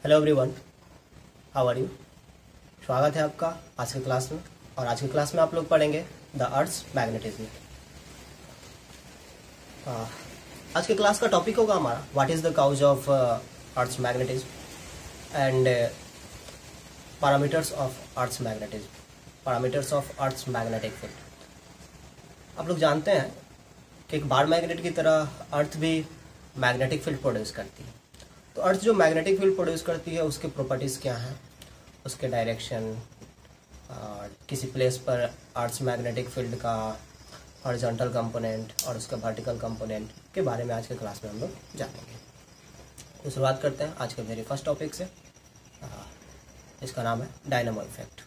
Hello everyone, how are you. स्वागत है आपका आज की क्लास में। और आज की क्लास में आप लोग पढ़ेंगे द अर्थ्स मैग्नेटिज्म। आज की क्लास का टॉपिक होगा हमारा what is the cause of earth's magnetism and parameters of earth's magnetism, parameters of earth's magnetic field. आप लोग जानते हैं कि एक बार मैग्नेट की तरह अर्थ भी मैग्नेटिक फील्ड प्रोड्यूस करती है। तो अर्थ जो मैग्नेटिक फील्ड प्रोड्यूस करती है उसके प्रॉपर्टीज़ क्या हैं, उसके डायरेक्शन, किसी प्लेस पर अर्थ मैग्नेटिक फील्ड का हॉरिजॉन्टल कंपोनेंट और उसका वर्टिकल कंपोनेंट के बारे में आज के क्लास में हम लोग जानेंगे। तो शुरुआत करते हैं आज के वेरी फर्स्ट टॉपिक से। इसका नाम है dynamo effect.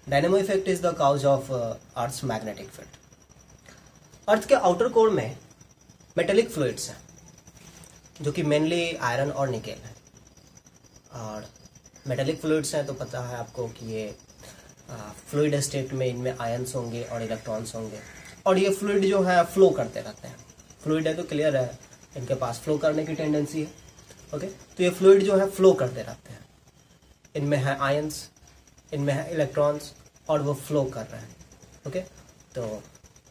Dynamo effect is the cause of earth magnetic field. Earth के आउटर कोर में मेटेलिक फ्लूइड्स हैं जो कि मेनली आयरन और निकेल है। और मेटेलिक फ्लूइड्स हैं तो पता है आपको कि ये फ्लूइड स्टेट में इनमें आयन्स होंगे और इलेक्ट्रॉन्स होंगे, और ये फ्लूइड जो है फ्लो करते रहते हैं। फ्लूइड है तो क्लियर है, इनके पास फ्लो करने की टेंडेंसी है। ओके, तो ये फ्लूइड जो है फ्लो करते रहते हैं। इनमें है आयन्स, इनमें है इलेक्ट्रॉन्स और वो फ्लो कर रहे हैं। ओके, तो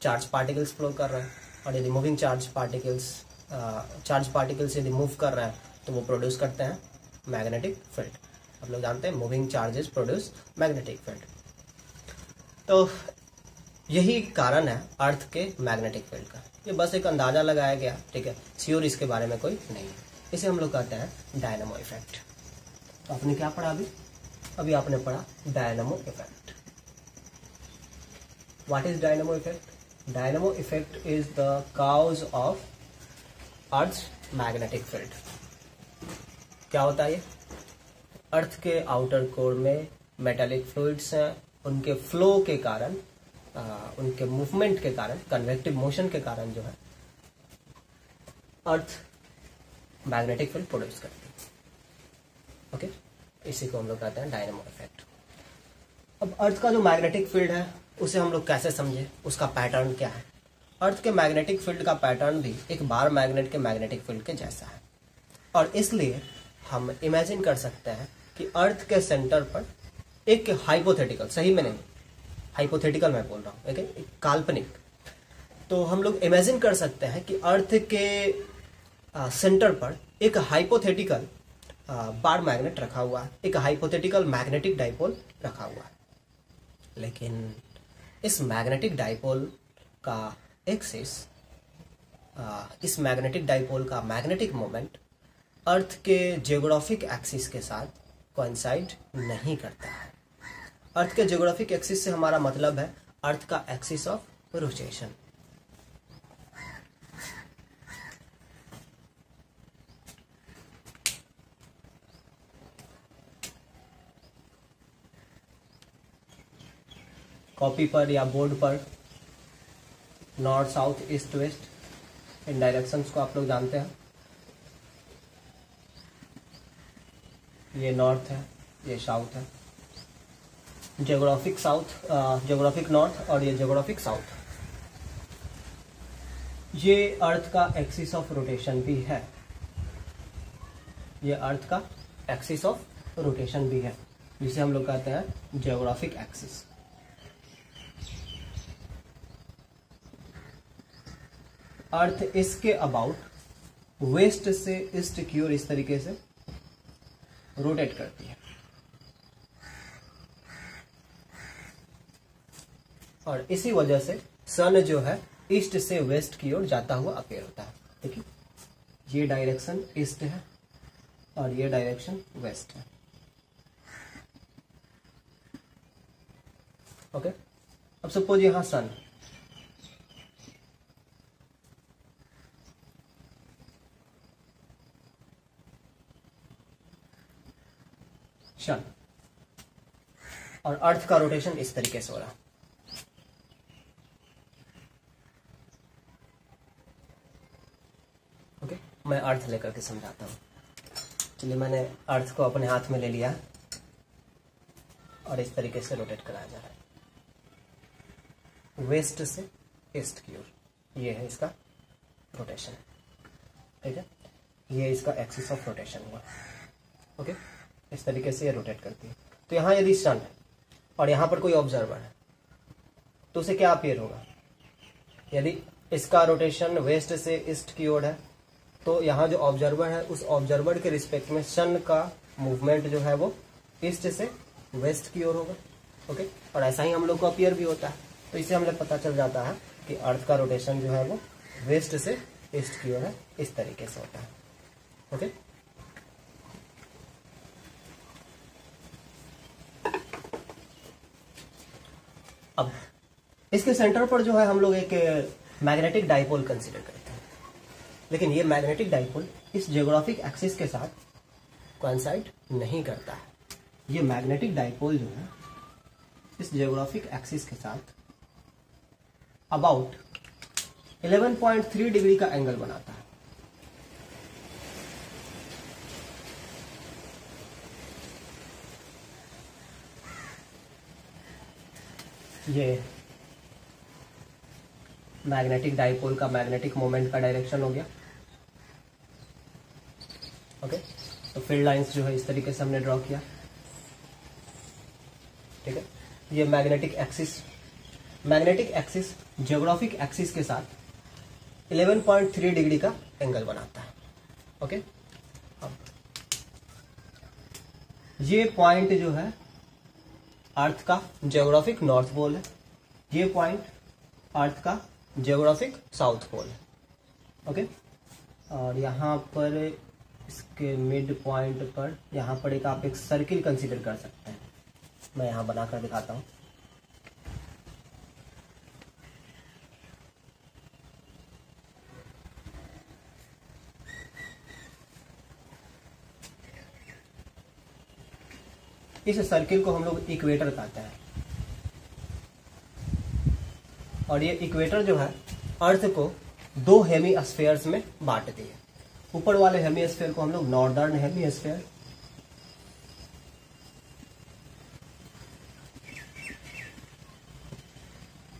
चार्ज पार्टिकल्स फ्लो कर रहे हैं, और यदि मूविंग चार्ज पार्टिकल्स यदि मूव कर रहे हैं तो वो प्रोड्यूस करते हैं मैग्नेटिक फील्ड। आप लोग जानते हैं moving charges produce magnetic field. तो यही कारण है अर्थ के मैग्नेटिक फील्ड का। ये बस एक अंदाजा लगाया गया, ठीक है, श्योर इसके बारे में कोई नहीं है। इसे हम लोग कहते हैं डायनेमो इफेक्ट। तो आपने क्या पढ़ा अभी आपने पढ़ा dynamo effect. What is dynamo effect? Dynamo effect is the cause of earth magnetic field. क्या होता है ये? अर्थ के आउटर कोर में मेटालिक फ्लूइड्स हैं, उनके फ्लो के कारण, उनके मूवमेंट के कारण, कन्वेक्टिव मोशन के कारण जो है अर्थ मैग्नेटिक फील्ड प्रोड्यूस करती है। ओके, इसी को हम लोग कहते हैं डायनेमो इफेक्ट। अब अर्थ का जो मैग्नेटिक फील्ड है उसे हम लोग कैसे समझे, उसका पैटर्न क्या है? अर्थ के मैग्नेटिक फील्ड का पैटर्न भी एक बार मैग्नेट के मैग्नेटिक फील्ड के जैसा है, और इसलिए हम इमेजिन कर सकते हैं कि अर्थ के सेंटर पर एक हाइपोथेटिकल, सही में नहीं, हाइपोथेटिकल मैं बोल रहा हूँ, एक काल्पनिक, तो हम लोग इमेजिन कर सकते हैं कि अर्थ के सेंटर पर एक हाइपोथेटिकल बार मैग्नेट रखा हुआ है, एक हाइपोथेटिकल मैग्नेटिक डाइपोल रखा हुआ है। लेकिन इस मैग्नेटिक डाइपोल का एक्सिस, इस मैग्नेटिक डाइपोल का मैग्नेटिक मोमेंट अर्थ के जियोग्राफिक एक्सिस के साथ कोइंसाइड नहीं करता है। अर्थ के जियोग्राफिक एक्सिस से हमारा मतलब है अर्थ का एक्सिस ऑफ रोटेशन। कॉपी पर या बोर्ड पर नॉर्थ, साउथ, ईस्ट, वेस्ट, इन डायरेक्शंस को आप लोग जानते हैं। ये नॉर्थ है, ये साउथ है, जियोग्राफिक साउथ, जियोग्राफिक नॉर्थ और ये जियोग्राफिक साउथ। ये अर्थ का एक्सिस ऑफ रोटेशन भी है, ये अर्थ का एक्सिस ऑफ रोटेशन भी है, जिसे हम लोग कहते हैं जियोग्राफिक एक्सिस। अर्थ इसके अबाउट वेस्ट से ईस्ट की ओर इस तरीके से रोटेट करती है, और इसी वजह से सन जो है ईस्ट से वेस्ट की ओर जाता हुआ अपीयर होता है। देखिए, ये डायरेक्शन ईस्ट है और ये डायरेक्शन वेस्ट है। ओके, अब सपोज यहां सन, सन और अर्थ का रोटेशन इस तरीके से हो रहा है। ओके, मैं अर्थ लेकर के समझाता हूं। चलिए, मैंने अर्थ को अपने हाथ में ले लिया और इस तरीके से रोटेट कराया जा रहा है वेस्ट से ईस्ट की ओर। ये है इसका रोटेशन, ठीक है, ये इसका एक्सिस ऑफ रोटेशन हुआ। ओके, इस तरीके से ये रोटेट करती है। तो यहाँ यदि सन है और यहाँ पर कोई ऑब्जर्वर है तो उसे क्या अपीयर होगा? यदि इसका रोटेशन वेस्ट से ईस्ट की ओर है तो यहाँ जो ऑब्जर्वर है उस ऑब्जर्वर के रिस्पेक्ट में सन का मूवमेंट जो है वो ईस्ट से वेस्ट की ओर होगा। ओके, और ऐसा ही हम लोग को अपीयर भी होता है। तो इससे हमें पता चल जाता है कि अर्थ का रोटेशन जो है वो वेस्ट से ईस्ट की ओर है, इस तरीके से होता है। ओके, अब इसके सेंटर पर जो है हम लोग एक मैग्नेटिक डाइपोल कंसीडर करते हैं, लेकिन ये मैग्नेटिक डाइपोल इस जियोग्राफिक एक्सिस के साथ कोइंसाइड नहीं करता है। ये मैग्नेटिक डाइपोल जो है इस जियोग्राफिक एक्सिस के साथ अबाउट 11.3 डिग्री का एंगल बनाता है। ये मैग्नेटिक डाइपोल का मैग्नेटिक मोमेंट का डायरेक्शन हो गया। ओके, तो फील्ड लाइंस जो है इस तरीके से हमने ड्रॉ किया। ठीक है, ये मैग्नेटिक एक्सिस जियोग्राफिक एक्सिस के साथ 11.3 डिग्री का एंगल बनाता है। ओके, अब ये पॉइंट जो है अर्थ का जियोग्राफिक नॉर्थ पोल है, ये पॉइंट अर्थ का जियोग्राफिक साउथ पोल है। ओके, और यहाँ पर इसके मिड पॉइंट पर यहाँ पर आप एक सर्किल कंसीडर कर सकते हैं। मैं यहाँ बनाकर दिखाता हूँ। इस सर्किल को हम लोग इक्वेटर कहते हैं, और ये इक्वेटर जो है अर्थ को 2 हेमीस्फीयर्स में बांटती है। ऊपर वाले हेमीस्फीयर को हम लोग नॉर्दर्न हेमीस्फीयर,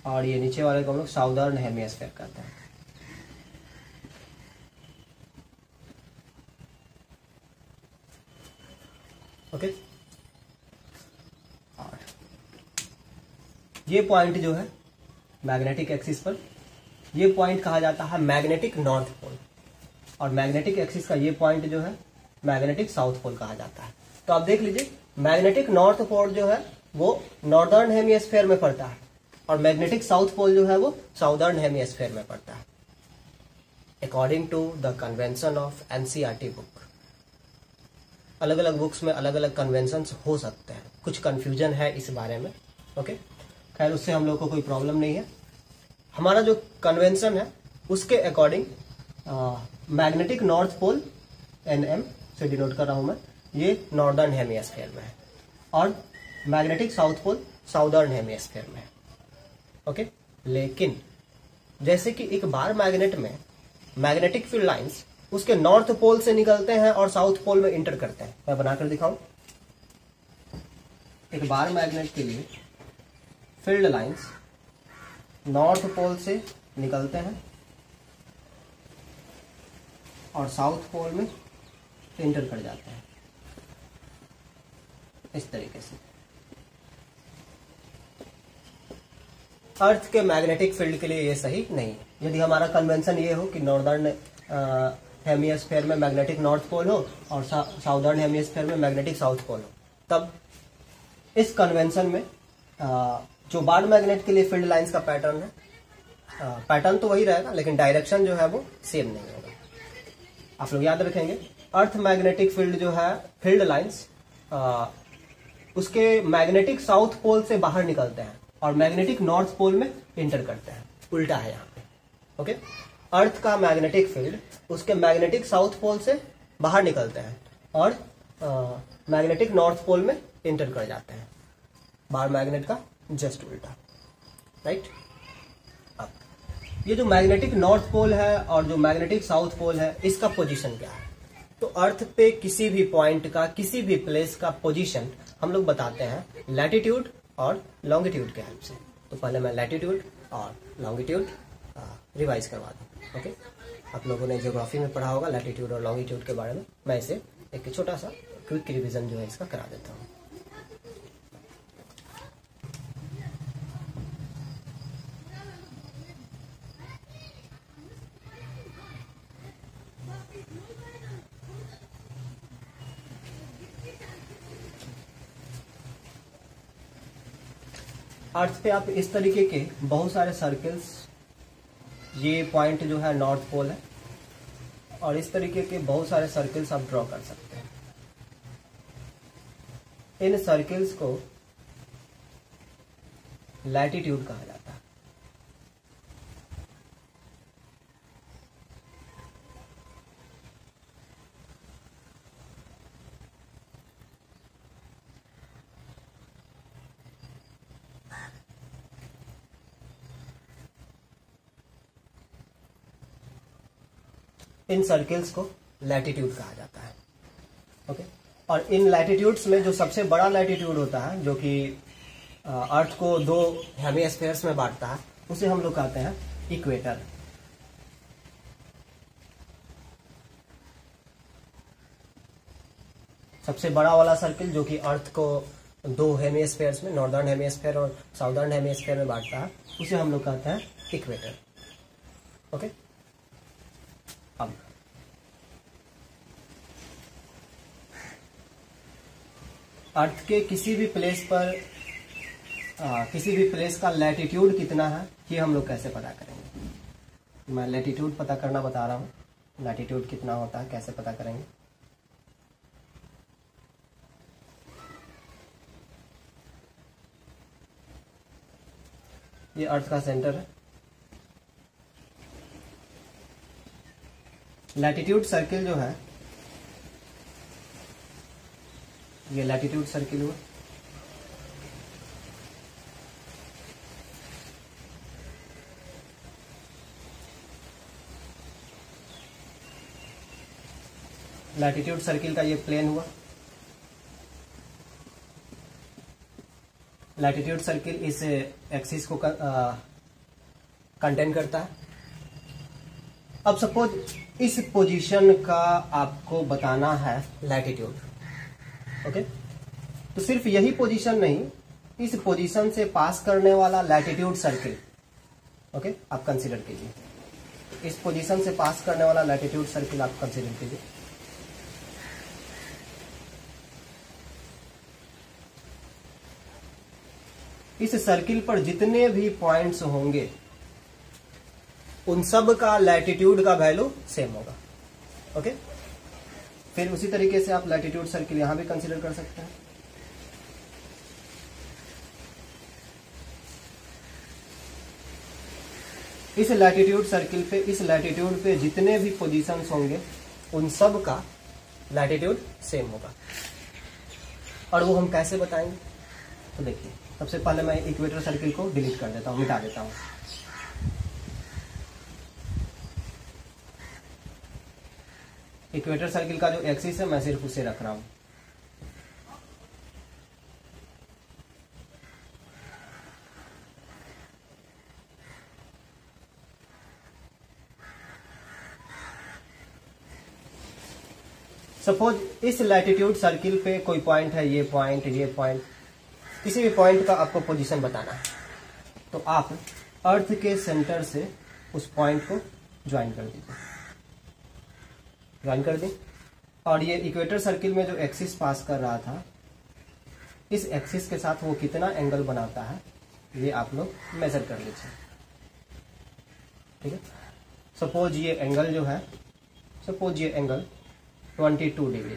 और ये नीचे वाले को हम लोग साउदर्न हेमीस्फीयर कहते हैं। ओके, और ये पॉइंट जो है मैग्नेटिक एक्सिस पर, ये पॉइंट कहा जाता है मैग्नेटिक नॉर्थ पोल, और मैग्नेटिक एक्सिस का ये पॉइंट जो है मैग्नेटिक साउथ पोल कहा जाता है। तो आप देख लीजिए, मैग्नेटिक नॉर्थ पोल जो है वो नॉर्दर्न हेमीस्फीयर में पड़ता है, और मैग्नेटिक साउथ पोल जो है वो साउदर्न हेमीस्फीयर में पड़ता है। According to the convention of NCERT book, अलग अलग बुक्स में अलग अलग कन्वेंशन हो सकते हैं, कुछ कंफ्यूजन है इस बारे में। ओके, खैर उससे हम लोग को कोई प्रॉब्लम नहीं है। हमारा जो कन्वेंशन है उसके according magnetic north pole NM से डिनोट कर रहा हूं मैं, ये नॉर्दर्न हेमीस्फीयर में है, और magnetic south pole southern hemisphere में है। ओके, लेकिन जैसे कि एक बार मैग्नेट में मैग्नेटिक फील्ड लाइंस उसके नॉर्थ पोल से निकलते हैं और साउथ पोल में इंटर करते हैं। मैं बनाकर दिखाऊं। एक बार मैग्नेट के लिए फील्ड लाइंस नॉर्थ पोल से निकलते हैं और साउथ पोल में इंटर कर जाते हैं, इस तरीके से। अर्थ के मैग्नेटिक फील्ड के लिए ये सही नहीं है। यदि हमारा कन्वेंशन ये हो कि नॉर्दर्न हेमीस्फीयर में मैग्नेटिक नॉर्थ पोल हो और साउदर्न हेमीस्फीयर में मैग्नेटिक साउथ पोल हो, तब इस कन्वेंशन में जो बार मैग्नेट के लिए फील्ड लाइंस का पैटर्न है, पैटर्न तो वही रहेगा लेकिन डायरेक्शन जो है वो सेम नहीं होगा। आप लोग याद रखेंगे, अर्थ मैग्नेटिक फील्ड जो है फील्ड लाइंस उसके मैग्नेटिक साउथ पोल से बाहर निकलते हैं और मैग्नेटिक नॉर्थ पोल में इंटर करते हैं। उल्टा है यहाँ पे। ओके, अर्थ का मैग्नेटिक फील्ड उसके मैग्नेटिक साउथ पोल से बाहर निकलते हैं और मैग्नेटिक नॉर्थ पोल में इंटर कर जाते हैं। बार मैग्नेट का जस्ट उल्टा, राइट। अब ये जो मैग्नेटिक नॉर्थ पोल है और जो मैग्नेटिक साउथ पोल है, इसका पोजीशन क्या है? तो अर्थ पे किसी भी पॉइंट का, किसी भी प्लेस का पोजीशन हम लोग बताते हैं लैटिट्यूड और लॉन्गिट्यूड के हेल्प से। तो पहले मैं लैटिट्यूड और लॉन्गिट्यूड रिवाइज करवा दूं। ओके, आप लोगों ने ज्योग्राफी में पढ़ा होगा लैटिट्यूड और लॉन्गिट्यूड के बारे में। मैं इसे एक छोटा सा क्विक रिवीजन जो है इसका करा देता हूँ। अर्थ पे आप इस तरीके के बहुत सारे सर्कल्स, ये पॉइंट जो है नॉर्थ पोल है, और इस तरीके के बहुत सारे सर्कल्स आप ड्रॉ कर सकते हैं। इन सर्कल्स को लैटिट्यूड कहा जाता है। इन सर्कल्स को लैटिट्यूड कहा जाता है। ओके, और इन लैटिट्यूड्स में जो सबसे बड़ा लैटिट्यूड होता है, जो कि अर्थ को 2 हेमिस्फीयर्स में बांटता है, उसे हम लोग कहते हैं इक्वेटर। सबसे बड़ा वाला सर्कल जो कि अर्थ को 2 हेमिस्फीयर्स में, नॉर्दर्न हेमिस्फीयर और साउदर्न हेमिस्फीयर में बांटता है, उसे हम लोग कहते हैं इक्वेटर। ओके, अब अर्थ के किसी भी प्लेस पर किसी भी प्लेस का लैटिट्यूड कितना है, ये हम लोग कैसे पता करेंगे? मैं लैटिट्यूड पता करना बता रहा हूँ। लैटिट्यूड कितना होता है, कैसे पता करेंगे? ये अर्थ का सेंटर है। लैटिट्यूड सर्किल जो है, ये लैटिट्यूड सर्किल हुआ। लैटिट्यूड सर्किल का ये प्लेन हुआ। लैटिट्यूड सर्किल इस एक्सिस को कंटेन करता है। अब सपोज इस पोजीशन का आपको बताना है लैटिट्यूड। ओके, तो सिर्फ यही पोजीशन नहीं, इस पोजीशन से पास करने वाला लैटिट्यूड सर्किल, ओके, आप कंसीडर कीजिए। इस पोजीशन से पास करने वाला लैटिट्यूड सर्किल आप कंसीडर कीजिए। इस सर्किल पर जितने भी पॉइंट्स होंगे, उन सब का लैटिट्यूड का वैल्यू सेम होगा। ओके, फिर उसी तरीके से आप लैटिट्यूड सर्किल यहां भी कंसीडर कर सकते हैं। इस लैटिट्यूड सर्किल पे, इस लैटिट्यूड पे जितने भी पोजीशंस होंगे, उन सब का लैटिट्यूड सेम होगा। और वो हम कैसे बताएंगे? तो देखिए, सबसे पहले मैं इक्वेटर सर्किल को डिलीट कर देता हूं, मिटा देता हूं। इक्वेटर सर्किल का जो एक्सिस है, मैं सिर्फ उसे रख रहा हूं। सपोज इस लैटिट्यूड सर्किल पे कोई पॉइंट है, ये पॉइंट, किसी भी पॉइंट का आपको पोजीशन बताना है, तो आप अर्थ के सेंटर से उस पॉइंट को ज्वाइन कर दीजिए। ज्वाइन कर दी, और ये इक्वेटर सर्किल में जो एक्सिस पास कर रहा था, इस एक्सिस के साथ वो कितना एंगल बनाता है, ये आप लोग मेजर कर लीजिए। ठीक है, सपोज ये एंगल जो है, सपोज ये एंगल 22 डिग्री।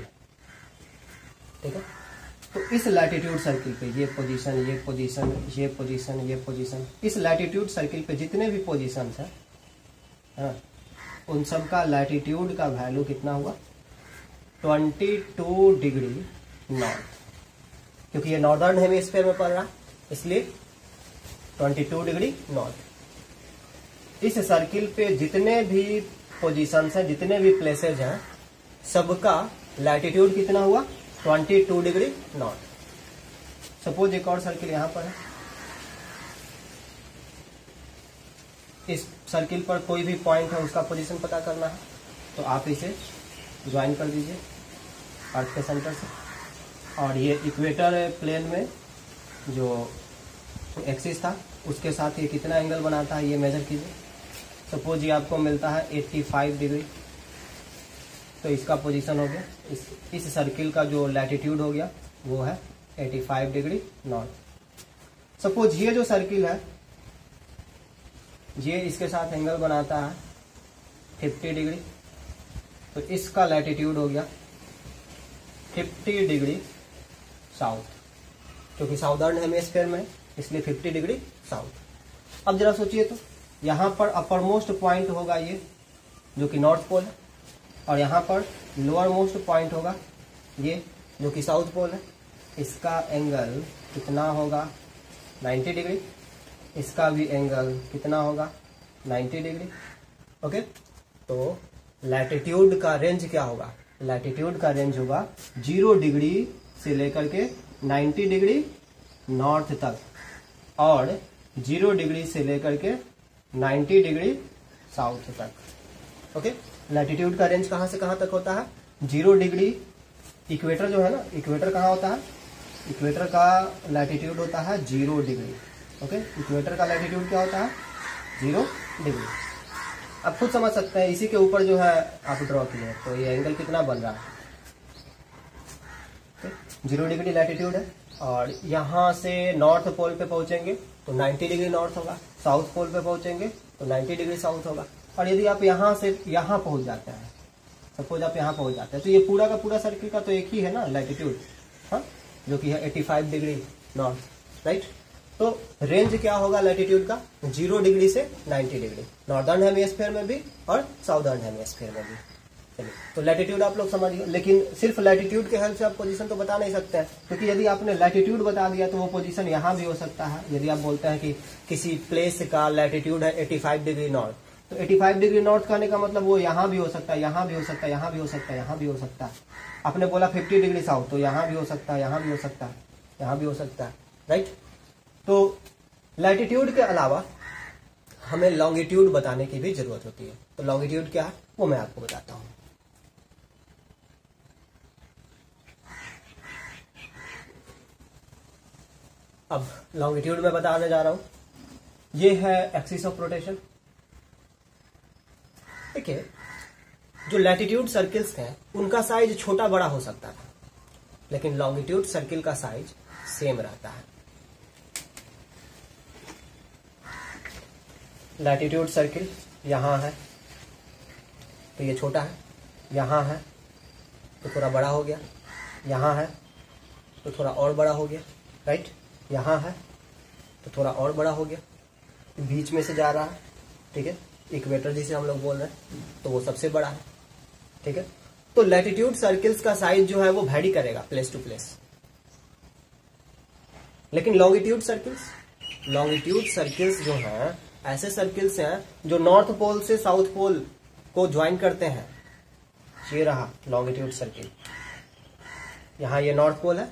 ठीक है, तो इस लैटिट्यूड सर्किल पे ये पोजीशन, ये पोजीशन, ये पोजीशन, ये पोजीशन, इस लैटिट्यूड सर्किल पे जितने भी पोजीशन है, हाँ, उन सब का लैटिट्यूड का वैल्यू कितना हुआ? 22 डिग्री नॉर्थ, क्योंकि ये नॉर्दर्न हेमिस्फीयर में पड़ रहा है, इसलिए 22 डिग्री नॉर्थ। इस सर्किल पे जितने भी पोजीशंस हैं, जितने भी प्लेसेज हैं, सबका लैटिट्यूड कितना हुआ? 22 डिग्री नॉर्थ। सपोज एक और सर्किल यहां पर है, इस सर्किल पर कोई भी पॉइंट है, उसका पोजीशन पता करना है, तो आप इसे ज्वाइन कर दीजिए अर्थ के सेंटर से, और ये इक्वेटर प्लेन में जो एक्सिस था उसके साथ ये कितना एंगल बनाता है ये मेजर कीजिए। सपोज ये आपको मिलता है 85 डिग्री, तो इसका पोजीशन हो गया, इस सर्किल का जो लैटिट्यूड हो गया वो है 85 डिग्री नॉर्थ। सपोज ये जो सर्किल है ये इसके साथ एंगल बनाता है 50 डिग्री, तो इसका लैटिट्यूड हो गया 50 डिग्री साउथ, क्योंकि साउदर्न हेमिस्फीयर में इसलिए 50 डिग्री साउथ। अब जरा सोचिए तो यहाँ पर अपर मोस्ट पॉइंट होगा ये जो कि नॉर्थ पोल है, और यहाँ पर लोअर मोस्ट पॉइंट होगा ये जो कि साउथ पोल है। इसका एंगल कितना होगा 90 डिग्री, इसका भी एंगल कितना होगा 90 डिग्री। ओके, तो लैटिट्यूड का रेंज क्या होगा, लैटिट्यूड का रेंज होगा 0 डिग्री से लेकर के 90 डिग्री नॉर्थ तक, और 0 डिग्री से लेकर के 90 डिग्री साउथ तक। ओके, लैटिट्यूड का रेंज कहाँ से कहाँ तक होता है, 0 डिग्री, इक्वेटर जो है ना, इक्वेटर कहाँ होता है, इक्वेटर का लैटिट्यूड होता है 0 डिग्री। ओके, इक्वेटर का लैटिट्यूड क्या होता है 0 डिग्री। आप खुद समझ सकते हैं, इसी के ऊपर जो है आप ड्रॉ किए तो ये एंगल कितना बन रहा है, 0 डिग्री लैटिट्यूड है, और यहाँ से नॉर्थ पोल पे पहुंचेंगे तो 90 डिग्री नॉर्थ होगा, साउथ पोल पे पहुंचेंगे तो 90 डिग्री साउथ होगा। और यदि आप यहाँ से यहाँ पहुंच जाते हैं, सपोज आप यहाँ पहुंच जाते हैं, तो ये पूरा का पूरा सर्किल का तो एक ही है ना लैटिट्यूड, हाँ, जो कि है 85 डिग्री नॉर्थ, राइट। तो रेंज क्या होगा लैटिट्यूड का, 0 डिग्री से 90 डिग्री, नॉर्दर्न हेमिस्फीयर में भी और साउदर्न हेमिस्फीयर में भी। चलिए, तो लैटिट्यूड आप लोग समझिए, लेकिन सिर्फ लैटिट्यूड के हेल्प से आप पोजीशन तो बता नहीं सकते हैं, क्योंकि यदि आपने लैटिट्यूड बता दिया तो वो पोजीशन यहाँ भी हो सकता है। यदि आप बोलते हैं कि किसी प्लेस का लैटिट्यूड है 85 डिग्री नॉर्थ, तो 85 डिग्री नॉर्थ कहने का मतलब वो यहाँ भी हो सकता है, यहाँ भी हो सकता है, यहाँ भी हो सकता है, यहाँ भी हो सकता है। आपने बोला 50 डिग्री साउथ, तो यहाँ भी हो सकता है, यहाँ भी हो सकता है, यहाँ भी हो सकता है, राइट। तो लैटिट्यूड के अलावा हमें लॉन्गिट्यूड बताने की भी जरूरत होती है। तो लॉन्गिट्यूड क्या है वो मैं आपको बताता हूं। अब लॉन्गिट्यूड में बताने जा रहा हूं, ये है एक्सिस ऑफ रोटेशन। देखिए, जो लैटिट्यूड सर्किल्स हैं उनका साइज छोटा बड़ा हो सकता है, लेकिन लॉन्गिट्यूड सर्किल का साइज सेम रहता है। लैटिट्यूड सर्किल यहाँ है तो ये छोटा है, यहाँ है तो थोड़ा बड़ा हो गया, यहाँ है तो थोड़ा और बड़ा हो गया, राइट। यहाँ है तो थोड़ा और बड़ा हो गया, बीच में से जा रहा है, ठीक है, इक्वेटर जिसे हम लोग बोल रहे हैं, तो वो सबसे बड़ा है, ठीक है। तो लैटिट्यूड सर्किल्स का साइज जो है वो वैरी करेगा प्लेस टू प्लेस, लेकिन लॉन्गिट्यूड सर्किल्स जो हैं ऐसे सर्किल्स हैं जो नॉर्थ पोल से साउथ पोल को ज्वाइन करते हैं। ये रहा लॉन्गिट्यूड सर्किल, यहाँ ये नॉर्थ पोल है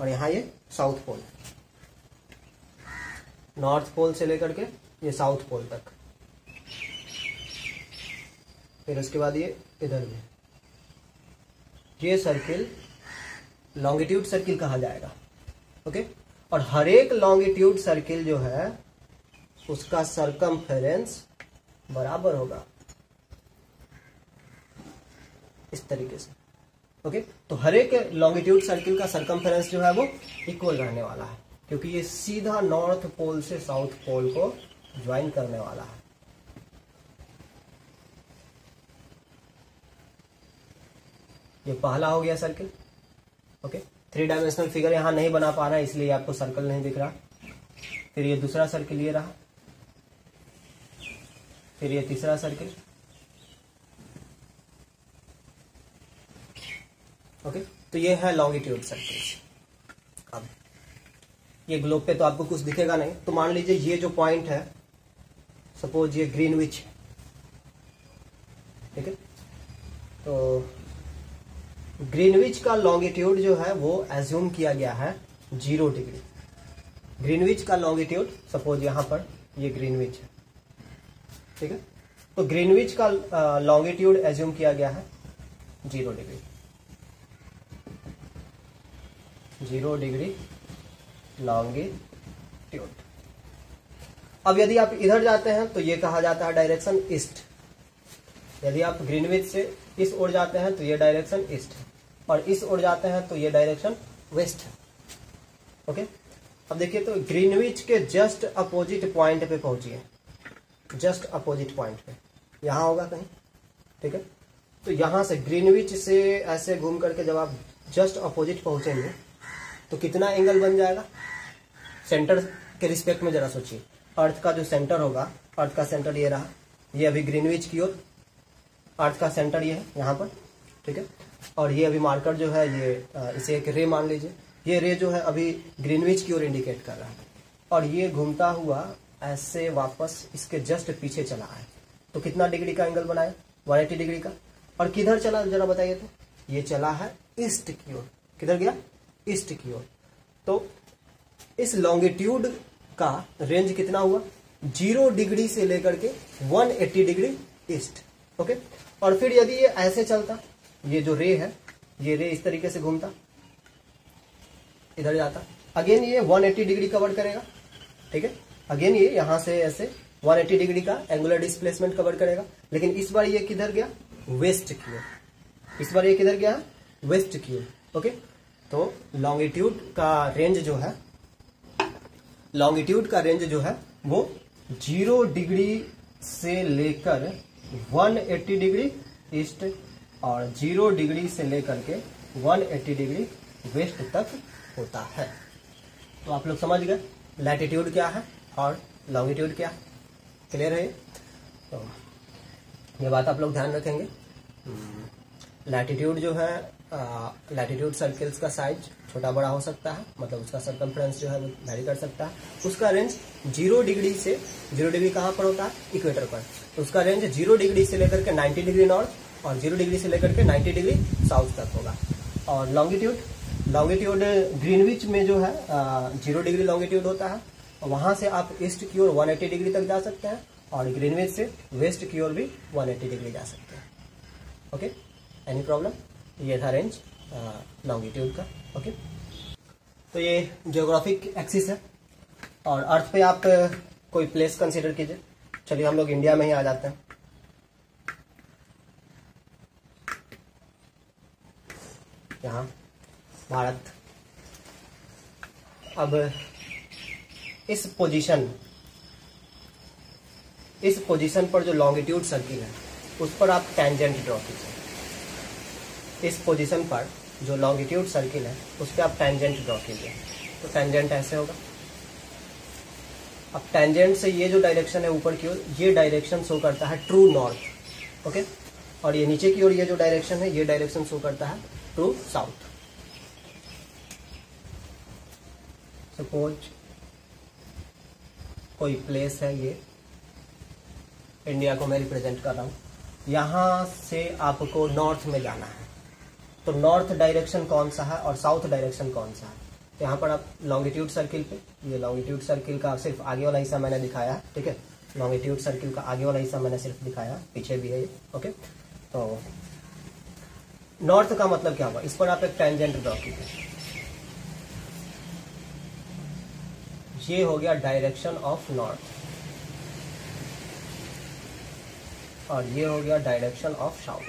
और यहाँ ये साउथ पोल है, नॉर्थ पोल से लेकर के ये साउथ पोल तक, फिर उसके बाद ये इधर भी। ये सर्किल लॉन्गिट्यूड सर्किल कहा जाएगा, ओके। और हर एक लॉन्गिट्यूड सर्किल जो है उसका सरकमफेरेंस बराबर होगा इस तरीके से, ओके। तो हर एक लॉन्गिट्यूड सर्किल का सरकमफेरेंस जो है वो इक्वल रहने वाला है, क्योंकि ये सीधा नॉर्थ पोल से साउथ पोल को ज्वाइन करने वाला है। ये पहला हो गया सर्किल, ओके। 3 डायमेंशनल फिगर यहां नहीं बना पा रहा है इसलिए आपको सर्कल नहीं दिख रहा। फिर ये दूसरा सर्किल ये रहा, फिर ये तीसरा सर्किल, ओके। तो ये है लॉन्गिट्यूड सर्किल्स। अब ये ग्लोब पे तो आपको कुछ दिखेगा नहीं, तो मान लीजिए ये जो पॉइंट है, सपोज ये ग्रीनविच, ठीक है। तो ग्रीनविच का लॉन्गिट्यूड जो है वो एज्यूम किया गया है 0 डिग्री। ग्रीनविच का लॉन्गिट्यूड, सपोज यहां पर ये ग्रीनविच है, ठीक है। तो ग्रीनविच का लॉन्गिट्यूड एज्यूम किया गया है 0 डिग्री। 0 degree longitude. अब यदि आप इधर जाते हैं तो ये कहा जाता है डायरेक्शन ईस्ट। यदि आप ग्रीनविच से इस ओर जाते हैं तो ये डायरेक्शन ईस्ट है, और इस ओर जाते हैं तो ये डायरेक्शन वेस्ट है। ओके, अब देखिए तो ग्रीनविच के जस्ट अपोजिट पॉइंट पे पहुंचिए, जस्ट अपोजिट पॉइंट पे यहां होगा कहीं, ठीक है। तो यहां से ग्रीनविच से ऐसे घूम करके जब आप जस्ट अपोजिट पहुंचेंगे तो कितना एंगल बन जाएगा, सेंटर के रिस्पेक्ट में जरा सोचिए। अर्थ का जो सेंटर होगा, अर्थ का सेंटर ये रहा, ये अभी ग्रीनविच की ओर, अर्थ का सेंटर ये है यहाँ पर, ठीक है। और ये अभी मार्कर जो है ये इसे एक रे मान लीजिए, ये रे जो है अभी ग्रीनविच की ओर इंडिकेट कर रहा है, और ये घूमता हुआ ऐसे वापस इसके जस्ट पीछे चला है। तो कितना डिग्री का एंगल बनाया, 180 डिग्री का। और किधर चला जरा बताइए, तो ये चला है ईस्ट की ओर। किधर गया, ईस्ट की ओर। तो इस लॉन्गिट्यूड का रेंज कितना हुआ, 0 डिग्री से लेकर के 180 डिग्री ईस्ट। ओके, और फिर यदि ये ऐसे चलता, ये जो रे है, ये रे इस तरीके से घूमता, इधर जाता, अगेन ये 180 डिग्री कवर करेगा, ठीक है। अगेन ये यहां से ऐसे 180 डिग्री का एंगुलर डिस्प्लेसमेंट कवर करेगा, लेकिन इस बार ये किधर गया, वेस्ट की ओर। इस बार ये किधर गया, वेस्ट की ओर। ओके, तो लॉन्गिट्यूड का रेंज जो है, लॉन्गिट्यूड का रेंज जो है वो 0 डिग्री से लेकर 180 डिग्री ईस्ट और 0 डिग्री से लेकर के 180 डिग्री वेस्ट तक होता है। तो आप लोग समझ गए लैटिट्यूड क्या है और लॉन्गिट्यूड क्या है, क्लियर है। तो ये बात आप लोग ध्यान रखेंगे। लैटिट्यूड जो है, लैटिट्यूड सर्किल्स का साइज छोटा बड़ा हो सकता है, मतलब उसका सरकमफ्रेंस जो है वो वैरी कर सकता है। उसका रेंज 0 डिग्री से, 0 डिग्री कहाँ पर होता है, इक्वेटर पर, तो उसका रेंज 0 डिग्री से लेकर के 90 डिग्री नॉर्थ और 0 डिग्री से लेकर के 90 डिग्री साउथ तक होगा। और लॉन्गिट्यूड, लॉन्गिट्यूड ग्रीनविच में जो है 0 डिग्री लॉन्गिट्यूड होता है, और वहां से आप ईस्ट की ओर 180 डिग्री तक जा सकते हैं, और ग्रीनविच से वेस्ट की ओर भी 180 डिग्री जा सकते हैं। Okay, any problem. ये था रेंज लॉन्गिट्यूड का। ओके, तो ये जियोग्राफिक एक्सिस है, और अर्थ पे आप कोई प्लेस कंसीडर कीजिए। चलिए हम लोग इंडिया में ही आ जाते हैं। यहाँ भारत। अब इस पोजीशन पर जो लॉन्गिट्यूड सर्किल है उस पर आप टेंजेंट ड्रॉ कीजिए। इस पोजीशन पर जो लॉन्गिट्यूड सर्किल है उस पर आप टेंजेंट ड्रॉ कीजिए। तो टेंजेंट ऐसे होगा। अब टेंजेंट से ये जो डायरेक्शन है ऊपर की ओर, ये डायरेक्शन शो करता है ट्रू नॉर्थ। ओके, और ये नीचे की ओर ये जो डायरेक्शन है, ये डायरेक्शन शो करता है ट्रू साउथ। सपोज कोई प्लेस है, ये इंडिया को मैं रिप्रेजेंट कर रहा हूं, यहां से आपको नॉर्थ में जाना है। तो नॉर्थ डायरेक्शन कौन सा है और साउथ डायरेक्शन कौन सा है, तो यहाँ पर आप लॉन्गिट्यूड सर्किल पे, ये लॉन्गिट्यूड सर्किल का सिर्फ आगे वाला हिस्सा मैंने दिखाया है, ठीक है। लॉन्गिट्यूड सर्किल का आगे वाला हिस्सा मैंने सिर्फ दिखाया, पीछे भी है ये। ओके, तो नॉर्थ का मतलब क्या हुआ, इस पर आप एक टेंजेंट ड्रॉ कीजिए। ये हो गया डायरेक्शन ऑफ नॉर्थ, और ये हो गया डायरेक्शन ऑफ साउथ,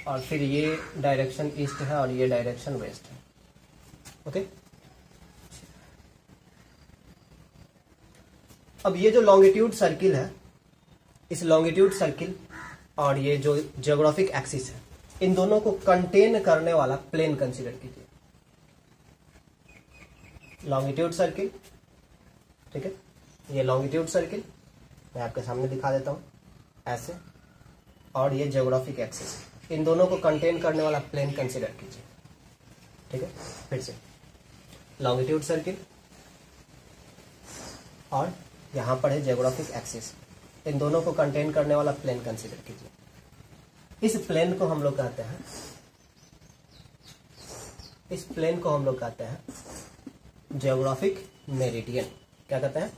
और फिर ये डायरेक्शन ईस्ट है और ये डायरेक्शन वेस्ट है। ओके, अब ये जो लॉन्गिट्यूड सर्किल है, इस लॉन्गिट्यूड सर्किल और ये जो जियोग्राफिक एक्सिस है, इन दोनों को कंटेन करने वाला प्लेन कंसीडर कीजिए। लॉन्गिट्यूड सर्किल, ठीक है, ये लॉन्गिट्यूड सर्किल मैं आपके सामने दिखा देता हूं ऐसे, और ये जियोग्राफिक एक्सिस, इन दोनों को कंटेन करने वाला प्लेन कंसीडर कीजिए। ठीक है, फिर से लॉन्गिट्यूड सर्किल और यहां पर है जियोग्राफिक एक्सिस, इन दोनों को कंटेन करने वाला प्लेन कंसीडर कीजिए। इस प्लेन को हम लोग कहते हैं, इस प्लेन को हम लोग कहते हैं जियोग्राफिक मेरिडियन। क्या कहते हैं,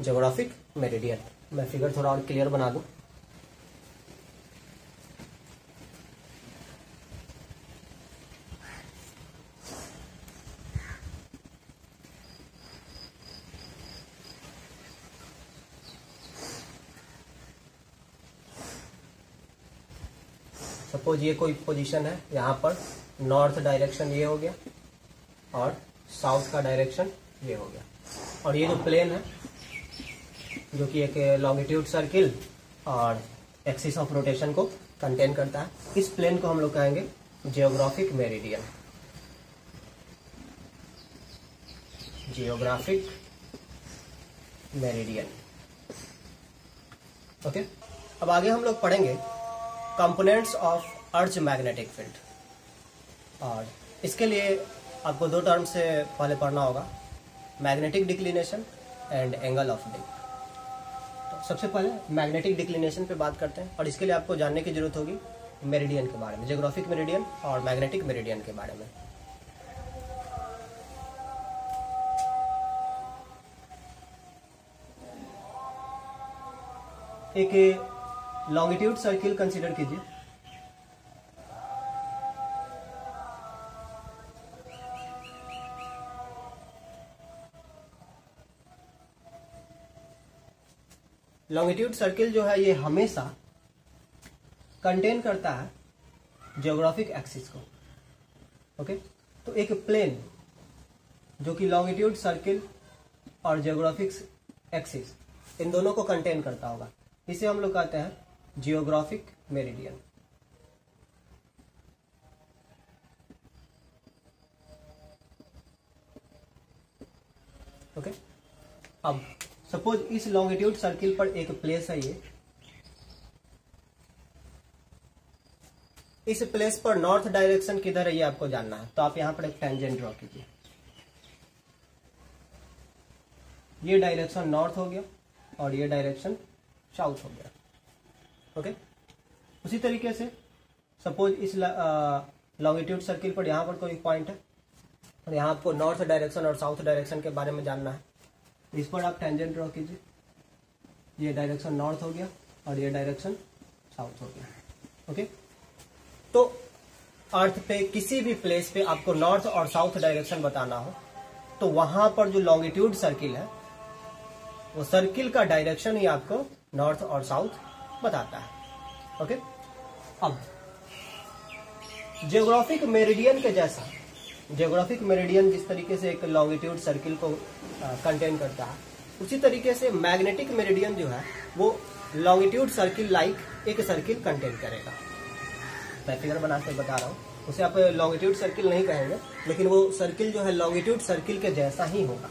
जियोग्राफिक मेरिडियन। मैं फिगर थोड़ा और क्लियर बना दूं। सपोज ये कोई पोजीशन है, यहाँ पर नॉर्थ डायरेक्शन ये हो गया और साउथ का डायरेक्शन ये हो गया, और ये जो प्लेन है जो कि एक लॉन्गिट्यूड सर्किल और एक्सिस ऑफ रोटेशन को कंटेन करता है, इस प्लेन को हम लोग कहेंगे geographic meridian. Geographic meridian. Okay, अब आगे हम लोग पढ़ेंगे components of earth magnetic field, और इसके लिए आपको दो टर्म से पहले पढ़ना होगा, magnetic declination and angle of Dick. तो सबसे पहले मैग्नेटिक डिक्लिनेशन पे बात करते हैं, और इसके लिए आपको जानने की जरूरत होगी मेरिडियन के बारे में, जियोग्राफिक मेरिडियन और मैग्नेटिक मेरिडियन के बारे में। एक लॉन्गिट्यूड सर्किल कंसीडर कीजिए, लॉन्गिट्यूड सर्किल जो है ये हमेशा कंटेन करता है जियोग्राफिक एक्सिस को। ओके, तो एक प्लेन जो कि लॉन्गिट्यूड सर्किल और जियोग्राफिक एक्सिस इन दोनों को कंटेन करता होगा, इसे हम लोग कहते हैं जियोग्राफिक मेरिडियन। ओके, अब सपोज इस लॉन्गिट्यूड सर्किल पर एक प्लेस है ये, इस प्लेस पर नॉर्थ डायरेक्शन किधर है ये आपको जानना है, तो आप यहां पर एक टेंजेंट ड्रॉ कीजिए। ये डायरेक्शन नॉर्थ हो गया और ये डायरेक्शन साउथ हो गया। ओके, उसी तरीके से सपोज इस लॉन्गिट्यूड सर्किल पर यहां पर कोई पॉइंट है और यहां आपको नॉर्थ डायरेक्शन और साउथ डायरेक्शन के बारे में जानना है, इस पर आप टेंजेंट ड्रॉ कीजिए। ये डायरेक्शन नॉर्थ हो गया और ये डायरेक्शन साउथ हो गया। ओके, तो अर्थ पे किसी भी प्लेस पे आपको नॉर्थ और साउथ डायरेक्शन बताना हो तो वहां पर जो लॉन्गिट्यूड सर्किल है वो सर्किल का डायरेक्शन ही आपको नॉर्थ और साउथ बताता है। ओके, अब जियोग्राफिक मेरिडियन के जैसा, जियोग्राफिक मेरिडियन जिस तरीके से एक लॉन्गिट्यूड सर्किल को कंटेन करता है, उसी तरीके से मैग्नेटिक मेरिडियन जो है वो लॉन्गिट्यूड सर्किल लाइक एक सर्किल कंटेन करेगा। मैं फिगर बना के बता रहा हूँ, उसे आप लॉन्गिट्यूड सर्किल नहीं कहेंगे, लेकिन वो सर्किल जो है लॉन्गिट्यूड सर्किल के जैसा ही होगा।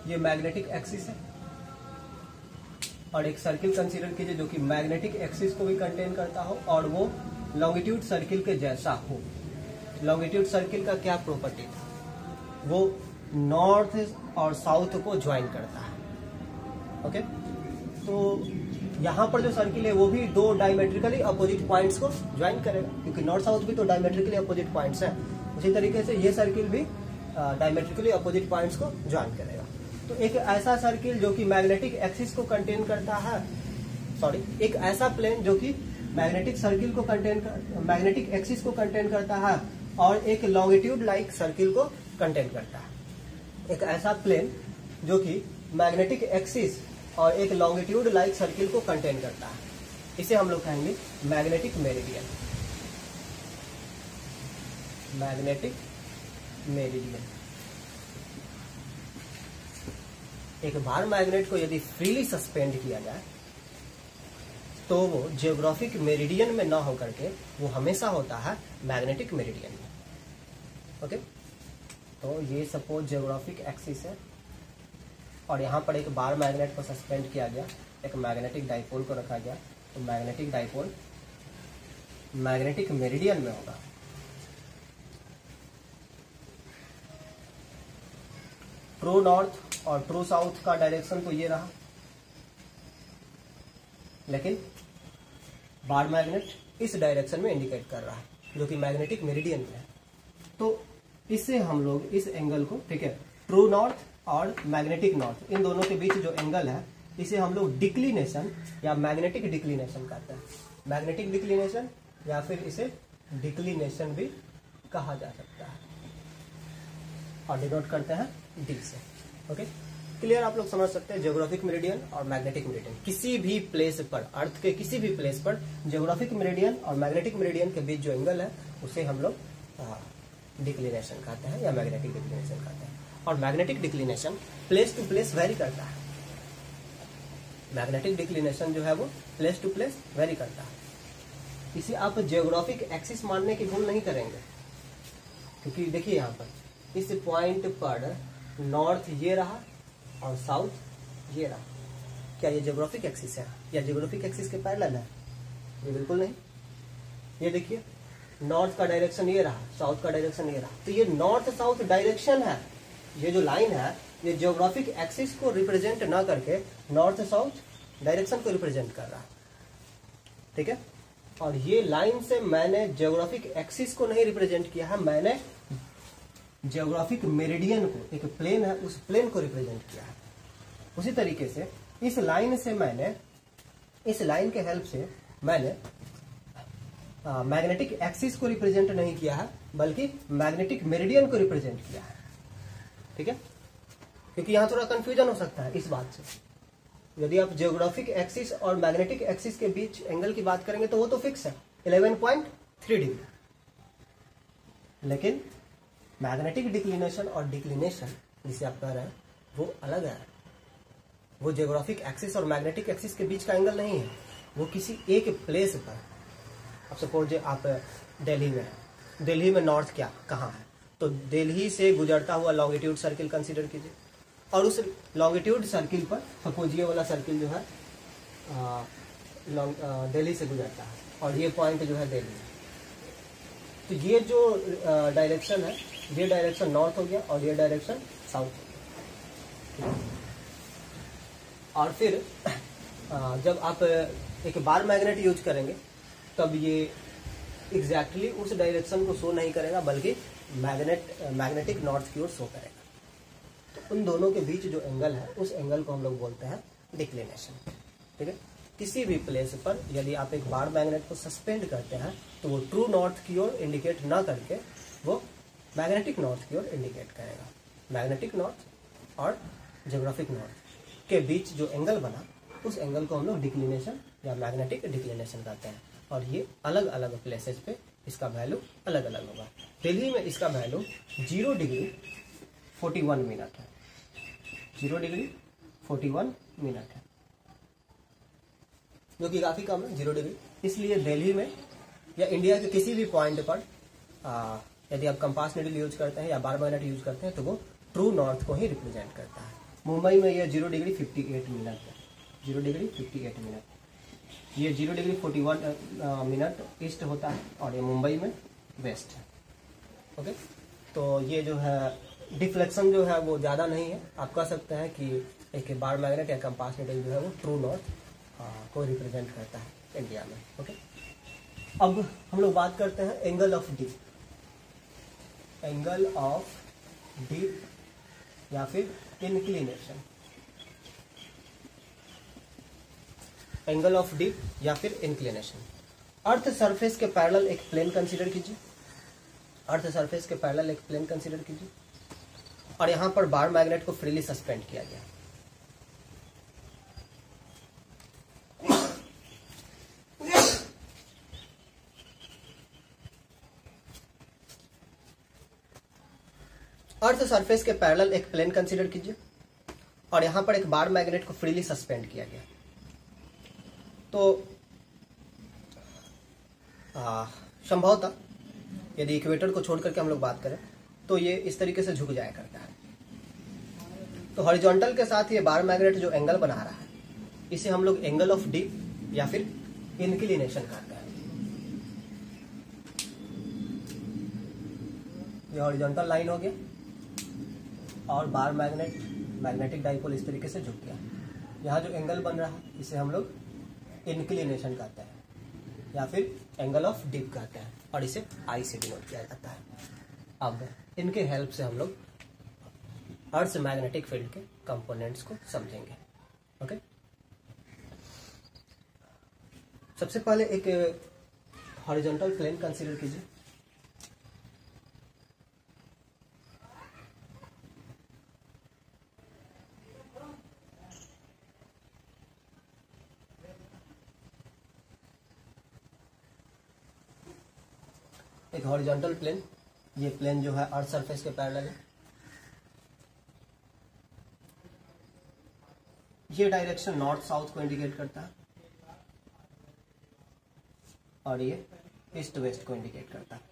ये मैग्नेटिक एक्सिस है और एक सर्किल कंसीडर कीजिए जो कि मैग्नेटिक एक्सिस को भी कंटेन करता हो और वो लॉन्गिट्यूड सर्किल के जैसा हो। लॉन्गिट्यूड सर्किल का क्या प्रॉपर्टी था, वो नॉर्थ और साउथ को ज्वाइन करता है। ओके, तो यहाँ पर जो सर्किल है वो भी दो डायमेट्रिकली अपोजिट पॉइंट्स को ज्वाइन करेगा, क्योंकि नॉर्थ साउथ भी तो डायमेट्रिकली अपोजिट पॉइंट्स हैं। उसी तरीके से ये सर्किल भी डायमेट्रिकली अपोजिट पॉइंट्स को ज्वाइन करेगा। तो एक ऐसा सर्किल जो कि मैग्नेटिक एक्सिस को कंटेन करता है, सॉरी, एक ऐसा प्लेन जो कि मैग्नेटिक सर्किल को मैग्नेटिक एक्सिस को कंटेन करता है और एक लॉन्गिट्यूड लाइक सर्किल को कंटेन करता है। एक ऐसा प्लेन जो कि मैग्नेटिक एक्सिस और एक लॉन्गिट्यूड लाइक सर्किल को कंटेन करता है, इसे हम लोग कहेंगे मैग्नेटिक मेरिडियन। Magnetic meridian. एक बार मैग्नेट को यदि फ्रीली सस्पेंड किया जाए तो वो जियोग्राफिक मेरिडियन में ना होकर के वो हमेशा होता है मैग्नेटिक मेरिडियन में। ओके, तो ये सपोज जियोग्राफिक एक्सिस है और यहाँ पर एक बार मैग्नेट को सस्पेंड किया गया, एक मैग्नेटिक डाइपोल को रखा गया, तो मैग्नेटिक डाइपोल मैग्नेटिक मेरिडियन में होगा। ट्रू नॉर्थ और ट्रू साउथ का डायरेक्शन तो ये रहा, लेकिन बार मैग्नेट इस डायरेक्शन में इंडिकेट कर रहा है जो कि मैग्नेटिक मेरिडियन में है। तो इससे हम लोग इस एंगल को, ठीक है, ट्रू नॉर्थ और मैग्नेटिक नॉर्थ, इन दोनों के बीच जो एंगल है इसे हम लोग डिक्लिनेशन या मैग्नेटिक डिक्लिनेशन कहते हैं। मैग्नेटिक डिक्लिनेशन या फिर इसे डिक्लिनेशन भी कहा जा सकता है और डिनोट करते हैं डी से। ओके, क्लियर आप लोग समझ सकते हैं। ज्योग्राफिक मेरिडियन और मैग्नेटिक मेरिडियन, किसी भी प्लेस पर, अर्थ के किसी भी प्लेस पर ज्योग्राफिक मेरिडियन और मैग्नेटिक मेरिडियन के बीच जो एंगल है उसे हम लोग डिक्लिनेशन कहते हैं या मैग्नेटिक डिक्लिनेशन कहते हैं। और magnetic declination place to place vary करता है। मैग्नेटिक डिक्लिनेशन जो है वो प्लेस टू प्लेस वेरी करता है। इसे आप ज्योग्राफिक एक्सिस मानने की भूल नहीं करेंगे, क्योंकि देखिए यहाँ पर इस पॉइंट पर नॉर्थ ये रहा और साउथ ये रहा। क्या ये ज्योग्राफिक एक्सिस है या ज्योग्राफिक एक्सिस के पैरेलल है? ये बिल्कुल नहीं। ये देखिए नॉर्थ का डायरेक्शन ये रहा, साउथ का डायरेक्शन ये रहा, तो ये नॉर्थ साउथ डायरेक्शन है। ये जो लाइन है ये ज्योग्राफिक एक्सिस को रिप्रेजेंट ना करके नॉर्थ साउथ डायरेक्शन को रिप्रेजेंट कर रहा है, ठीक है। और ये लाइन से मैंने ज्योग्राफिक एक्सिस को नहीं रिप्रेजेंट किया है, मैंने ज्योग्राफिक मेरिडियन को, एक प्लेन है उस प्लेन को रिप्रेजेंट किया है। उसी तरीके से इस लाइन से मैंने, इस लाइन के हेल्प से मैंने मैग्नेटिक एक्सिस को रिप्रेजेंट नहीं किया है, बल्कि मैग्नेटिक मेरिडियन को रिप्रेजेंट किया है, ठीक है। क्योंकि यहां थोड़ा कंफ्यूजन हो सकता है इस बात से। यदि आप ज्योग्राफिक एक्सिस और मैग्नेटिक एक्सिस के बीच एंगल की बात करेंगे तो वो तो फिक्स है 11.3 डिग्री, लेकिन मैग्नेटिक डिक्लिनेशन और डिक्लिनेशन जिसे आप कह रहे हैं वो अलग है। वो ज्योग्राफिक एक्सिस और मैग्नेटिक एक्सिस के बीच का एंगल नहीं है, वो किसी एक प्लेस पर। अब सपोज आप दिल्ली में है, दिल्ली में नॉर्थ क्या कहाँ है, तो दिल्ली से गुजरता हुआ लॉन्गिट्यूड सर्किल कंसीडर कीजिए, और उस लॉन्गिट्यूड सर्किल पर सपोज ये वाला सर्किल जो है दिल्ली से गुजरता है और ये पॉइंट जो है दिल्ली, तो ये जो डायरेक्शन है ये डायरेक्शन नॉर्थ हो गया और ये डायरेक्शन साउथ हो गया। और फिर जब आप एक बार मैग्नेट यूज करेंगे तब ये एग्जैक्टली उस डायरेक्शन को शो नहीं करेगा, बल्कि मैग्नेटिक नॉर्थ की ओर शो करेगा। तो उन दोनों के बीच जो एंगल है उस एंगल को हम लोग बोलते हैं डिक्लिनेशन, ठीक है। किसी भी प्लेस पर यदि आप एक बार मैग्नेट को सस्पेंड करते हैं तो वो ट्रू नॉर्थ की ओर इंडिकेट ना करके वो मैग्नेटिक नॉर्थ की ओर इंडिकेट करेगा। मैग्नेटिक नॉर्थ और ज्योग्राफिक नॉर्थ के बीच जो एंगल बना उस एंगल को हम लोग डिक्लिनेशन या मैग्नेटिक डिक्लिनेशन कहते हैं। और ये अलग अलग प्लेसेस पे इसका वैल्यू अलग अलग होगा। दिल्ली में इसका वैल्यू 0 डिग्री 41 मिनट है, 0 डिग्री 41 मिनट है, जो कि काफी कम है 0 डिग्री। इसलिए दिल्ली में या इंडिया के किसी भी पॉइंट पर यदि आप कंपास नीडल यूज करते हैं या बार मैग्नेट यूज करते हैं तो वो ट्रू नॉर्थ को ही रिप्रेजेंट करता है। मुंबई में ये 0 डिग्री 58 मिनट है, 0 डिग्री 58 मिनट। ये 0 डिग्री 41 मिनट ईस्ट होता है और ये मुंबई में वेस्ट है, ओके। तो ये जो है डिफ्लेक्शन जो है वो ज़्यादा नहीं है। आप कह सकते हैं कि एक बार मैग्नेट या कंपास नीडल जो है वो ट्रू नॉर्थ को रिप्रेजेंट करता है इंडिया में, ओके। अब हम लोग बात करते हैं angle of dip, angle of dip या फिर इंक्लिनेशन। एंगल ऑफ डिप या फिर इंक्लिनेशन। अर्थ सरफेस के पैरेलल एक प्लेन कंसीडर कीजिए, अर्थ सरफेस के पैरेलल एक प्लेन कंसीडर कीजिए और यहां पर बार मैग्नेट को फ्रीली सस्पेंड किया गया। अर्थ सरफेस के पैरेलल एक प्लेन कंसीडर कीजिए और यहां पर एक बार मैग्नेट को फ्रीली सस्पेंड किया गया। तो संभवतः यदि इक्वेटर को छोड़ करके हम लोग बात करें तो ये इस तरीके से झुक जाया करता है। तो हॉरिजॉन्टल के साथ ये बार मैग्नेट जो एंगल बना रहा है इसे हम लोग एंगल ऑफ डिप या फिर इंक्लिनेशन कहते हैं। ये हॉरिजॉन्टल लाइन हो गया और बार मैग्नेटिक डाइपोल इस तरीके से झुक गया। यहाँ जो एंगल बन रहा है इसे हम लोग इंक्लिनेशन कहते हैं या फिर एंगल ऑफ डिप कहते हैं और इसे आई से डिनोट किया जाता है। अब इनके हेल्प से हम लोग अर्थ मैग्नेटिक फील्ड के कंपोनेंट्स को समझेंगे, ओके। सबसे पहले एक हॉरिजॉन्टल प्लेन कंसीडर कीजिए। एक हॉरिजॉन्टल प्लेन, ये प्लेन जो है अर्थ सरफेस के पैरेलल है। ये डायरेक्शन नॉर्थ साउथ को इंडिकेट करता है और ये ईस्ट वेस्ट को इंडिकेट करता है।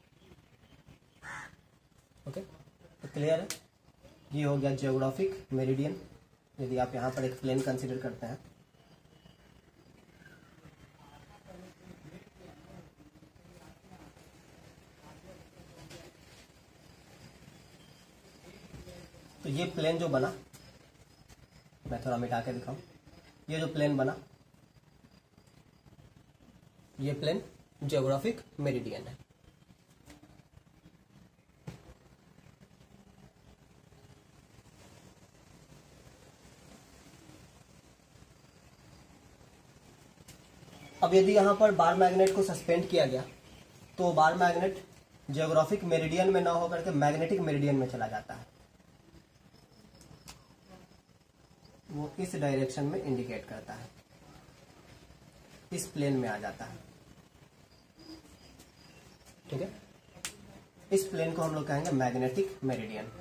ओके, तो क्लियर है। ये हो गया जियोग्राफिक मेरिडियन, यदि आप यहाँ पर एक प्लेन कंसीडर करते हैं। तो ये प्लेन जो बना, मैं थोड़ा मिटा के दिखाऊं, ये जो प्लेन बना, ये प्लेन जियोग्राफिक मेरिडियन है। अब यदि यहां पर बार मैग्नेट को सस्पेंड किया गया तो बार मैग्नेट जियोग्राफिक मेरिडियन में ना होकर के मैग्नेटिक मेरिडियन में चला जाता है। वो इस डायरेक्शन में इंडिकेट करता है, इस प्लेन में आ जाता है। ठीक है, इस प्लेन को हम लोग कहेंगे मैग्नेटिक मेरिडियन।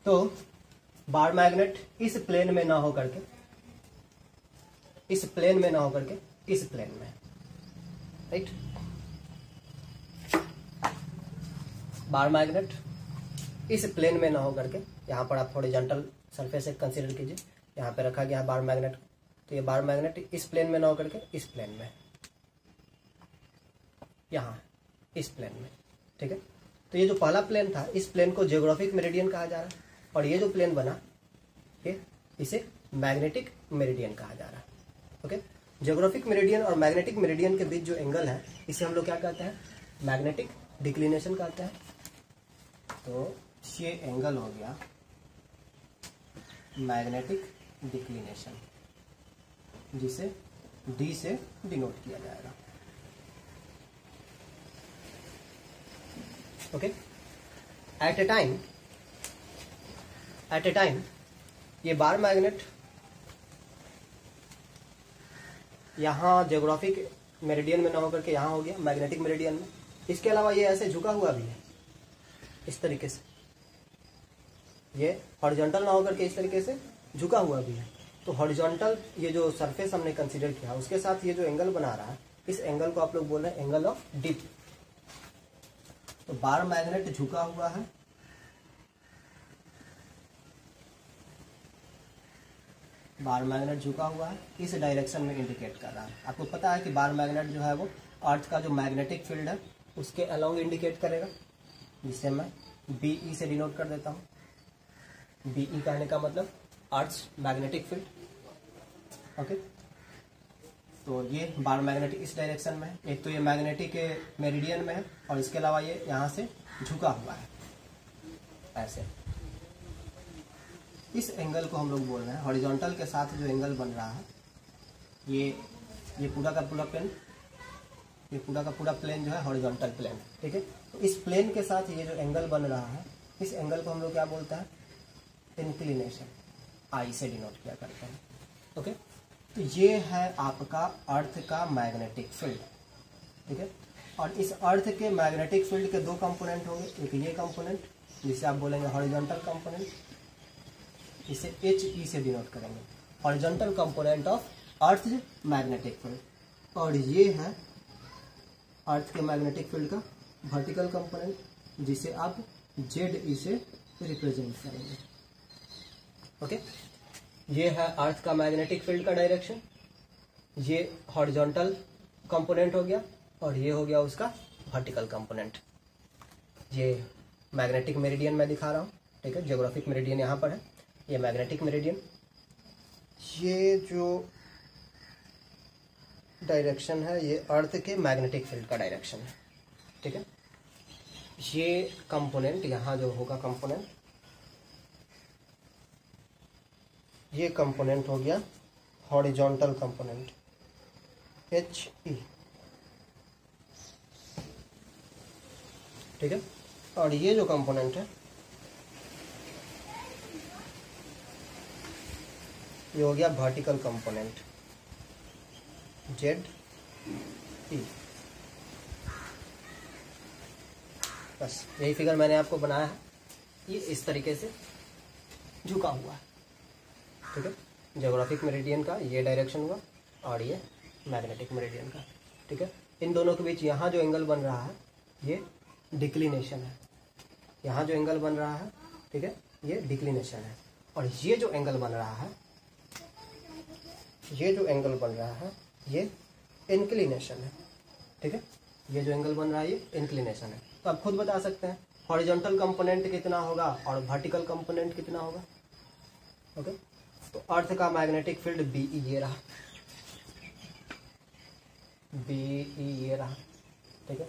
तो बार मैग्नेट इस प्लेन में ना होकर के, इस प्लेन में ना होकर के इस प्लेन में, राइट। बार मैग्नेट इस प्लेन में ना होकर के, यहाँ पर आप हॉरिजॉन्टल सरफेस एक कंसीडर कीजिए, यहाँ पे रखा गया है बार मैग्नेट। तो ये बार मैग्नेट इस प्लेन में ना होकर के इस प्लेन में, यहाँ इस प्लेन में। ठीक है, तो ये जो पहला प्लेन था, इस प्लेन को जियोग्राफिक मेरिडियन कहा जा रहा है, और ये जो प्लेन बना, ये इसे मैग्नेटिक मेरिडियन कहा जा रहा है। ओके, जियोग्राफिक मेरिडियन और मैग्नेटिक मेरिडियन के बीच जो एंगल है, इसे हम लोग क्या कहते हैं? मैग्नेटिक डिक्लिनेशन कहते हैं। तो ये एंगल हो गया मैग्नेटिक डिक्लिनेशन, जिसे डी से डिनोट किया जाएगा। ओके, एट ए टाइम ये बार मैग्नेट यहाँ जियोग्राफिक मेरिडियन में ना होकर के यहाँ हो गया मैग्नेटिक मेरिडियन में। इसके अलावा ये ऐसे झुका हुआ भी है, इस तरीके से, ये हॉरिजॉन्टल ना होकर के इस तरीके से झुका हुआ भी है। तो हॉरिजॉन्टल ये जो सरफेस हमने कंसीडर किया, उसके साथ ये जो एंगल बना रहा है, इस एंगल को आप लोग बोल रहे हैं एंगल ऑफ डिप। तो बार मैग्नेट झुका हुआ है, बार मैग्नेट झुका हुआ है, इस डायरेक्शन में इंडिकेट कर रहा है। आपको पता है कि बार मैग्नेट जो है वो अर्थ का जो मैग्नेटिक फील्ड है उसके अलोंग इंडिकेट करेगा, जिसे मैं बीई से डिनोट कर देता हूँ। बीई कहने का मतलब अर्थ मैग्नेटिक फील्ड। ओके, तो ये बार मैग्नेट इस डायरेक्शन में है, एक तो ये मैग्नेटिक मेरिडियन में है, और इसके अलावा ये यहाँ से झुका हुआ है ऐसे। इस एंगल को हम लोग बोल रहे हैं, हॉरिजॉन्टल के साथ जो एंगल बन रहा है, ये पूरा का पूरा प्लेन, ये पूरा का पूरा प्लेन जो है हॉरिजॉन्टल प्लेन। ठीक है, तो इस प्लेन के साथ ये जो एंगल बन रहा है, इस एंगल को हम लोग क्या बोलते हैं? इंक्लिनेशन, आई से डिनोट किया करते हैं। ओके, तो ये है आपका अर्थ का मैग्नेटिक फील्ड। ठीक है, और इस अर्थ के मैग्नेटिक फील्ड के दो कंपोनेंट होंगे, एक ये कंपोनेंट जिसे आप बोलेंगे हॉरिजॉन्टल कंपोनेंट, इसे एच ई से डिनोट करेंगे, horizontal component of earth magnetic field, और ये है अर्थ के मैग्नेटिक फील्ड का वर्टिकल कंपोनेंट, जिसे आप जेड ई से रिप्रेजेंट करेंगे। ओके, ये है अर्थ का मैग्नेटिक फील्ड का डायरेक्शन, ये हॉरिजॉन्टल कंपोनेंट हो गया, और ये हो गया उसका वर्टिकल कंपोनेंट। ये मैग्नेटिक मेरिडियन मैं दिखा रहा हूँ। ठीक है, जियोग्राफिक मेरिडियन यहाँ पर है, ये मैग्नेटिक मेरिडियन। ये जो डायरेक्शन है, ये अर्थ के मैग्नेटिक फील्ड का डायरेक्शन है। ये कंपोनेंट यहाँ जो होगा कंपोनेंट, ये कंपोनेंट हो गया हॉरिजॉन्टल कंपोनेंट एच ई, ठीक है। और ये जो कंपोनेंट है ये हो गया वर्टिकल कंपोनेंट जेड ई। बस यही फिगर मैंने आपको बनाया है, ये इस तरीके से झुका हुआ है, ठीक है। ज्योग्राफिक मेरिडियन का ये डायरेक्शन हुआ और ये मैग्नेटिक मेरिडियन का, ठीक है। इन दोनों के बीच यहाँ जो एंगल बन रहा है ये डिक्लिनेशन है, यहाँ जो एंगल बन रहा है, ठीक है, ये डिक्लिनेशन है। और ये जो एंगल बन रहा है, ये जो एंगल बन रहा है ये इंक्लिनेशन है, ठीक है। ये जो एंगल बन रहा है ये इंक्लिनेशन है। तो आप खुद बता सकते हैं हॉरिजॉन्टल कंपोनेंट कितना होगा और वर्टिकल कंपोनेंट कितना होगा, ओके। तो अर्थ का मैग्नेटिक फील्ड बीई ये रहा, बीई ये रहा, ठीक है।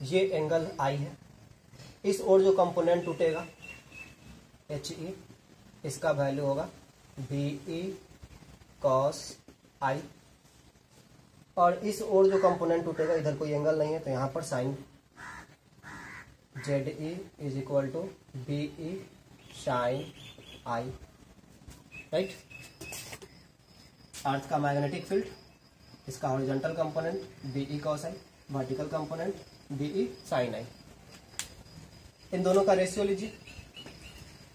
ये एंगल आई है, इस ओर जो कंपोनेंट टूटेगा एच ई, इसका वैल्यू होगा बीई कॉस आई। और इस ओर जो कंपोनेंट टूटेगा, इधर कोई एंगल नहीं है तो यहाँ पर sine Z E is equal to B E sine I, right. Earth का मैग्नेटिक फील्ड, इसका horizontal component B E cos I, vertical component B E sine I. इन दोनों का रेशियो लीजिए,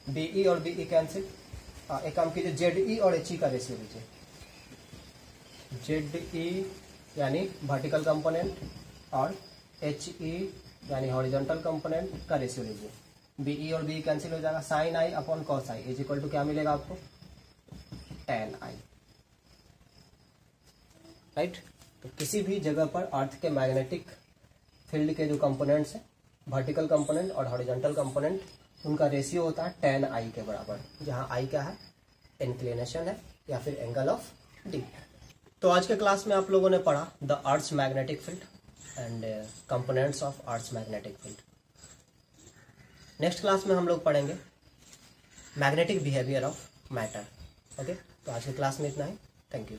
बी ई और बी ई कैंसिल। एक काम कीजिए, जेड ई और एच ई का रेशियो लीजिए, जेड ई यानी वर्टिकल कंपोनेंट और एच ई यानी हॉरिजॉन्टल कंपोनेंट का रेशियो लीजिए। बी ई और बी कैंसिल हो जाएगा, sine I upon cos I is equal to क्या मिलेगा आपको, टेन आई, राइट। तो किसी भी जगह पर अर्थ के मैग्नेटिक फील्ड के जो कंपोनेंट्स हैं, वर्टिकल कंपोनेंट और हॉरिजॉन्टल कंपोनेंट, उनका रेशियो होता है 10 आई के बराबर, जहां आई क्या है, इंक्लिनेशन है या फिर एंगल ऑफ डी। तो आज के क्लास में आप लोगों ने पढ़ा the earth's magnetic field and components of earth's magnetic field. Next class में हम लोग पढ़ेंगे magnetic behaviour of matter, okay. तो आज के क्लास में इतना ही, थैंक यू।